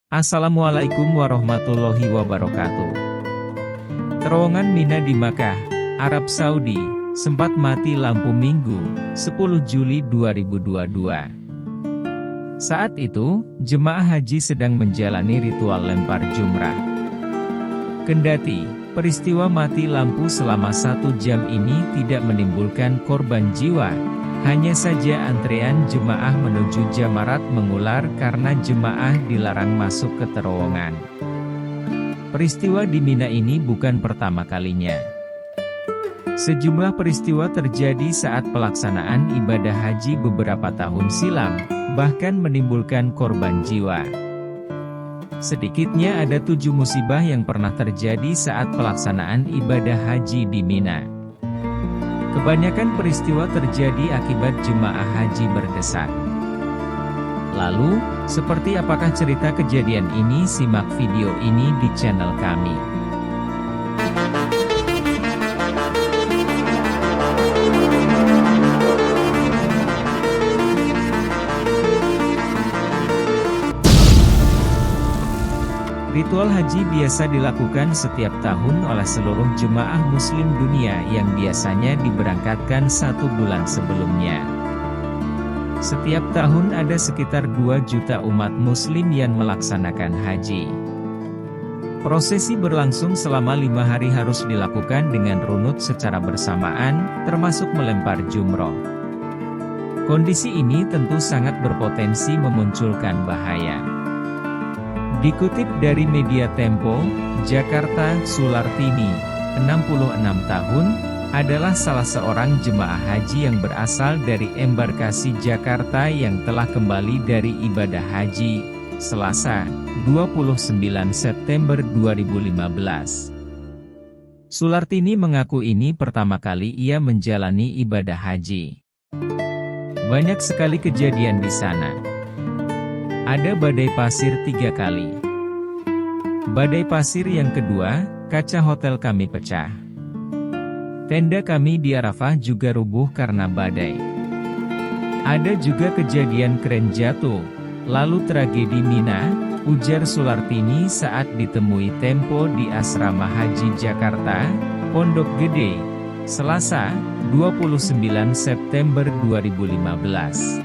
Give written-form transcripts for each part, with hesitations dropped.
Assalamualaikum warahmatullahi wabarakatuh. Terowongan Mina di Makkah, Arab Saudi, sempat mati lampu Minggu, 10 Juli 2022. Saat itu, jemaah haji sedang menjalani ritual lempar jumrah. Kendati, peristiwa mati lampu selama 1 jam ini tidak menimbulkan korban jiwa, hanya saja antrean jemaah menuju Jamarat mengular karena jemaah dilarang masuk ke terowongan. Peristiwa di Mina ini bukan pertama kalinya. Sejumlah peristiwa terjadi saat pelaksanaan ibadah haji beberapa tahun silam, bahkan menimbulkan korban jiwa. Sedikitnya ada 7 musibah yang pernah terjadi saat pelaksanaan ibadah haji di Mina. Kebanyakan peristiwa terjadi akibat jemaah haji berdesak. Lalu, seperti apakah cerita kejadian ini? Simak video ini di channel kami. Ritual haji biasa dilakukan setiap tahun oleh seluruh jemaah muslim dunia yang biasanya diberangkatkan 1 bulan sebelumnya. Setiap tahun ada sekitar 2 juta umat muslim yang melaksanakan haji. Prosesi berlangsung selama 5 hari harus dilakukan dengan runut secara bersamaan, termasuk melempar jumroh. Kondisi ini tentu sangat berpotensi memunculkan bahaya. Dikutip dari media Tempo, Jakarta, Sulartini, 66 tahun, adalah salah seorang jemaah haji yang berasal dari embarkasi Jakarta yang telah kembali dari ibadah haji, Selasa, 29 September 2015. Sulartini mengaku ini pertama kali ia menjalani ibadah haji. Banyak sekali kejadian di sana. Ada badai pasir 3 kali. Badai pasir yang kedua, kaca hotel kami pecah. Tenda kami di Arafah juga rubuh karena badai. Ada juga kejadian kren jatuh, lalu tragedi Mina, ujar Sulartini saat ditemui Tempo di Asrama Haji Jakarta, Pondok Gede, Selasa, 29 September 2015.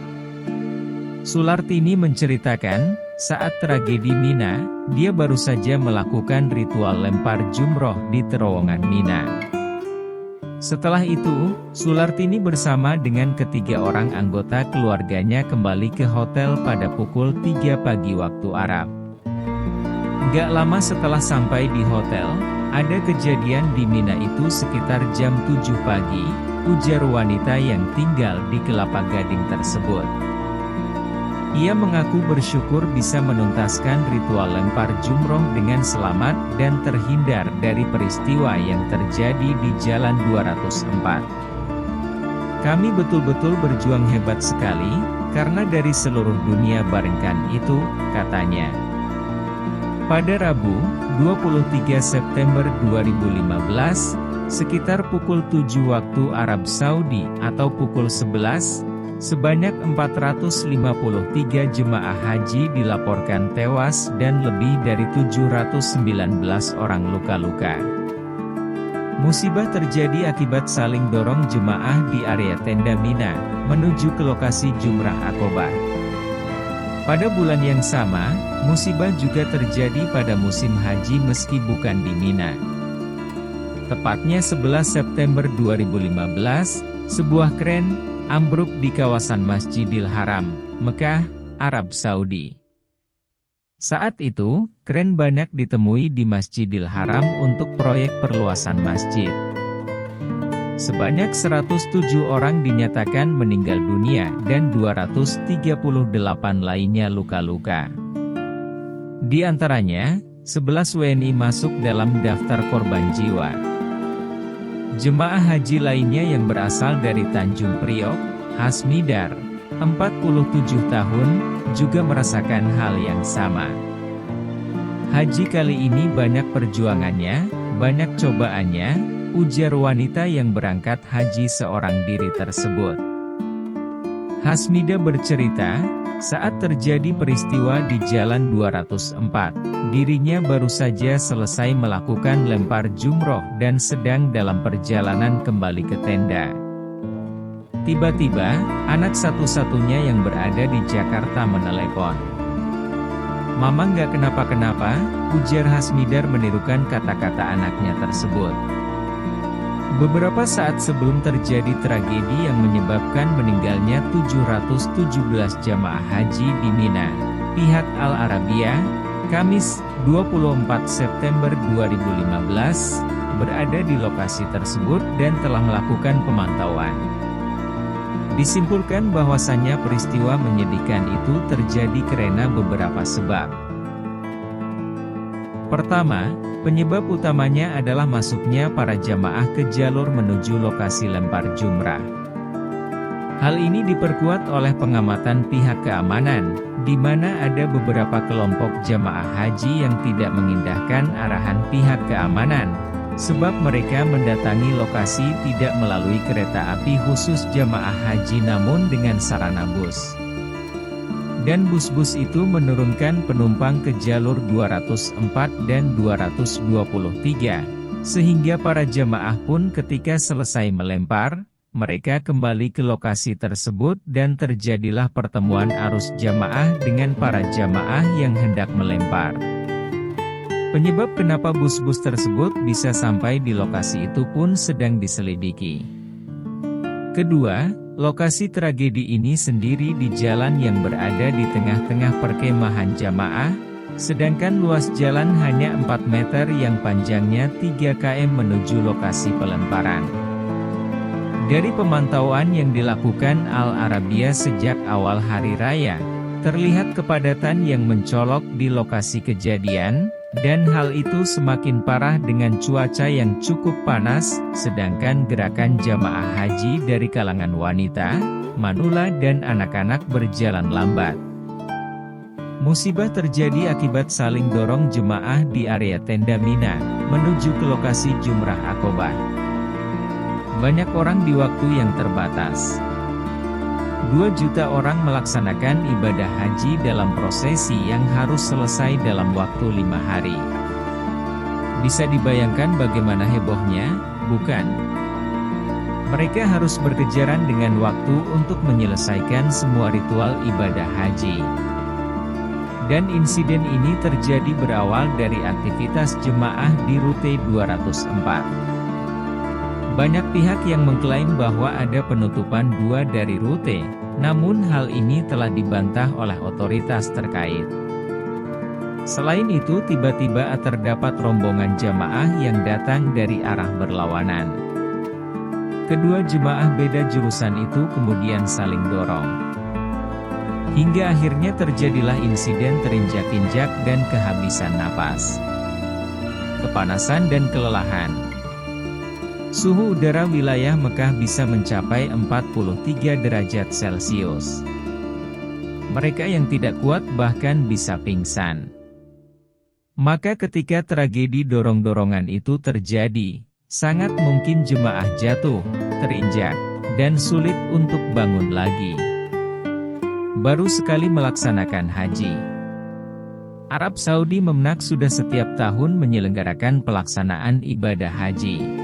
Sulartini menceritakan, saat tragedi Mina, dia baru saja melakukan ritual lempar jumroh di terowongan Mina. Setelah itu, Sulartini bersama dengan ketiga orang anggota keluarganya kembali ke hotel pada pukul 3 pagi waktu Arab. Gak lama setelah sampai di hotel, ada kejadian di Mina itu sekitar jam 7 pagi, ujar wanita yang tinggal di Kelapa Gading tersebut. Ia mengaku bersyukur bisa menuntaskan ritual lempar jumroh dengan selamat dan terhindar dari peristiwa yang terjadi di Jalan 204. Kami betul-betul berjuang hebat sekali, karena dari seluruh dunia barengkan itu, katanya. Pada Rabu, 23 September 2015, sekitar pukul 7 waktu Arab Saudi atau pukul 11, sebanyak 453 jemaah haji dilaporkan tewas dan lebih dari 719 orang luka-luka. Musibah terjadi akibat saling dorong jemaah di area tenda Mina, menuju ke lokasi Jumrah Aqobah. Pada bulan yang sama, musibah juga terjadi pada musim haji meski bukan di Mina. Tepatnya 11 September 2015, sebuah kren ambruk di kawasan Masjidil Haram, Mekah, Arab Saudi. Saat itu, kren banyak ditemui di Masjidil Haram untuk proyek perluasan masjid. Sebanyak 107 orang dinyatakan meninggal dunia dan 238 lainnya luka-luka. Di antaranya, 11 WNI masuk dalam daftar korban jiwa. Jemaah haji lainnya yang berasal dari Tanjung Priok, Hasmidar, 47 tahun, juga merasakan hal yang sama. Haji kali ini banyak perjuangannya, banyak cobaannya, ujar wanita yang berangkat haji seorang diri tersebut. Hasmida bercerita, Saat terjadi peristiwa di Jalan 204, dirinya baru saja selesai melakukan lempar jumroh dan sedang dalam perjalanan kembali ke tenda. Tiba-tiba, anak satu-satunya yang berada di Jakarta menelepon. "Mama nggak kenapa-kenapa," ujar Hasmidar menirukan kata-kata anaknya tersebut. Beberapa saat sebelum terjadi tragedi yang menyebabkan meninggalnya 717 jamaah haji di Mina, pihak Al Arabiya, Kamis, 24 September 2015, berada di lokasi tersebut dan telah melakukan pemantauan. Disimpulkan bahwasannya peristiwa menyedihkan itu terjadi karena beberapa sebab. Pertama, penyebab utamanya adalah masuknya para jamaah ke jalur menuju lokasi lempar jumrah. Hal ini diperkuat oleh pengamatan pihak keamanan, di mana ada beberapa kelompok jamaah haji yang tidak mengindahkan arahan pihak keamanan, sebab mereka mendatangi lokasi tidak melalui kereta api khusus jamaah haji namun dengan sarana bus. Dan bus-bus itu menurunkan penumpang ke jalur 204 dan 223, sehingga para jamaah pun ketika selesai melempar, mereka kembali ke lokasi tersebut dan terjadilah pertemuan arus jamaah dengan para jamaah yang hendak melempar. Penyebab kenapa bus-bus tersebut bisa sampai di lokasi itu pun sedang diselidiki. Kedua, lokasi tragedi ini sendiri di jalan yang berada di tengah-tengah perkemahan jamaah, sedangkan luas jalan hanya 4 meter yang panjangnya 3 km menuju lokasi pelemparan. Dari pemantauan yang dilakukan Al Arabiya sejak awal hari raya, terlihat kepadatan yang mencolok di lokasi kejadian, dan hal itu semakin parah dengan cuaca yang cukup panas, sedangkan gerakan jamaah haji dari kalangan wanita, manula dan anak-anak berjalan lambat. Musibah terjadi akibat saling dorong jemaah di area tenda Mina, menuju ke lokasi Jumrah Aqobah. Banyak orang di waktu yang terbatas. 2 juta orang melaksanakan ibadah haji dalam prosesi yang harus selesai dalam waktu 5 hari. Bisa dibayangkan bagaimana hebohnya, bukan? Mereka harus berkejaran dengan waktu untuk menyelesaikan semua ritual ibadah haji. Dan insiden ini terjadi berawal dari aktivitas jemaah di rute 204. Banyak pihak yang mengklaim bahwa ada penutupan 2 dari rute, namun hal ini telah dibantah oleh otoritas terkait. Selain itu tiba-tiba terdapat rombongan jamaah yang datang dari arah berlawanan. Kedua jemaah beda jurusan itu kemudian saling dorong. Hingga akhirnya terjadilah insiden terinjak-injak dan kehabisan napas, kepanasan dan kelelahan. Suhu udara wilayah Mekah bisa mencapai 43 derajat Celcius. Mereka yang tidak kuat bahkan bisa pingsan. Maka ketika tragedi dorong-dorongan itu terjadi, sangat mungkin jemaah jatuh, terinjak, dan sulit untuk bangun lagi. Baru sekali melaksanakan haji. Arab Saudi Memnak sudah setiap tahun menyelenggarakan pelaksanaan ibadah haji.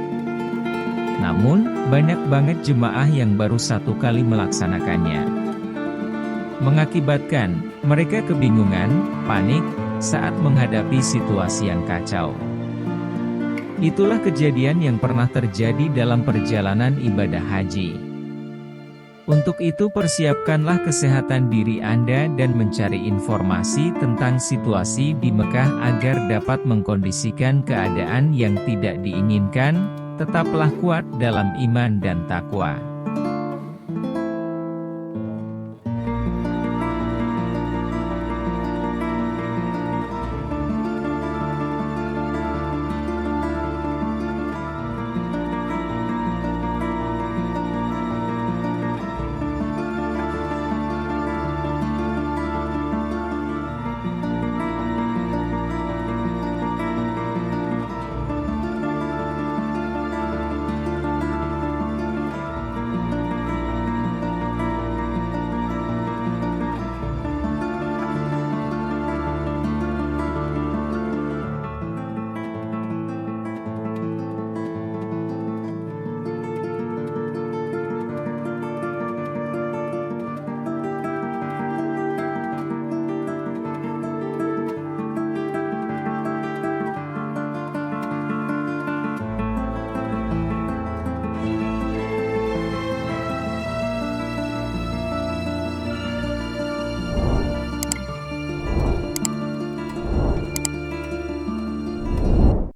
Namun, banyak banget jemaah yang baru 1 kali melaksanakannya. Mengakibatkan, mereka kebingungan, panik, saat menghadapi situasi yang kacau. Itulah kejadian yang pernah terjadi dalam perjalanan ibadah haji. Untuk itu persiapkanlah kesehatan diri Anda dan mencari informasi tentang situasi di Mekah agar dapat mengkondisikan keadaan yang tidak diinginkan. Tetaplah kuat dalam iman dan takwa.